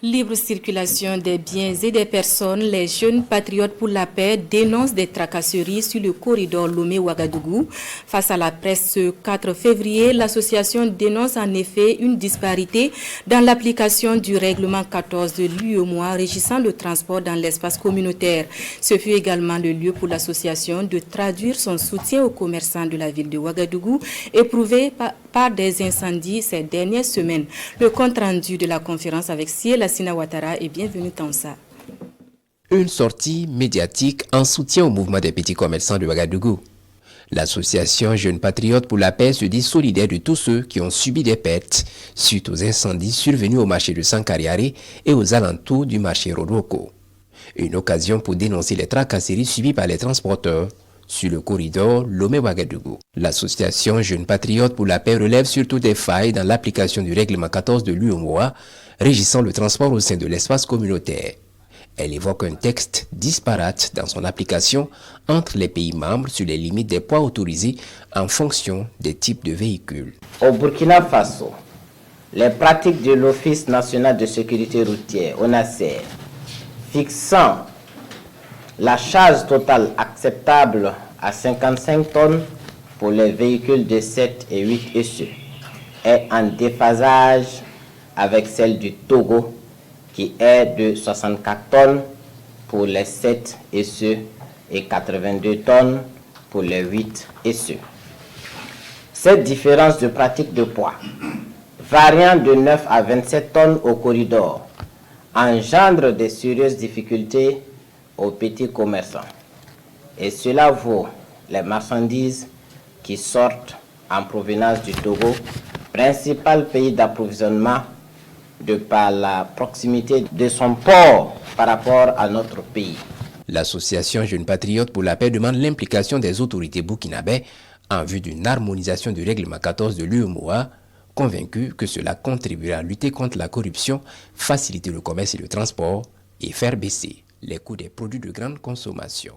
Libre circulation des biens et des personnes, les jeunes patriotes pour la paix dénoncent des tracasseries sur le corridor Lomé-Ouagadougou. Face à la presse ce 4 février, l'association dénonce en effet une disparité dans l'application du règlement 14 de l'UEMOA régissant le transport dans l'espace communautaire. Ce fut également le lieu pour l'association de traduire son soutien aux commerçants de la ville de Ouagadougou, éprouvés par des incendies ces dernières semaines. Le compte rendu de la conférence avec Siela Sina Ouattara et bienvenue Tansa. Une sortie médiatique en soutien au mouvement des petits commerçants de Ouagadougou. L'association Jeunes Patriotes pour la Paix se dit solidaire de tous ceux qui ont subi des pertes suite aux incendies survenus au marché de Sankariare et aux alentours du marché Rodoko. Une occasion pour dénoncer les tracasseries subies par les transporteurs sur le corridor Lomé-Ouagadougou. L'association Jeunes Patriotes pour la Paix relève surtout des failles dans l'application du règlement 14 de l'UEMOA régissant le transport au sein de l'espace communautaire. Elle évoque un texte disparate dans son application entre les pays membres sur les limites des poids autorisés en fonction des types de véhicules. Au Burkina Faso, les pratiques de l'Office national de sécurité routière, ONASER, fixant la charge totale acceptable à 55 tonnes pour les véhicules de 7 et 8 essieux est en déphasage avec celle du Togo qui est de 64 tonnes pour les 7 essieux et 82 tonnes pour les 8 essieux. Cette différence de pratique de poids, variant de 9 à 27 tonnes au corridor, engendre de sérieuses difficultés aux petits commerçants. Et cela vaut les marchandises qui sortent en provenance du Togo, principal pays d'approvisionnement de par la proximité de son port par rapport à notre pays. L'association Jeunes Patriotes pour la Paix demande l'implication des autorités burkinabais en vue d'une harmonisation du règlement 14 de l'UEMOA, convaincue que cela contribuera à lutter contre la corruption, faciliter le commerce et le transport et faire baisser les coûts des produits de grande consommation.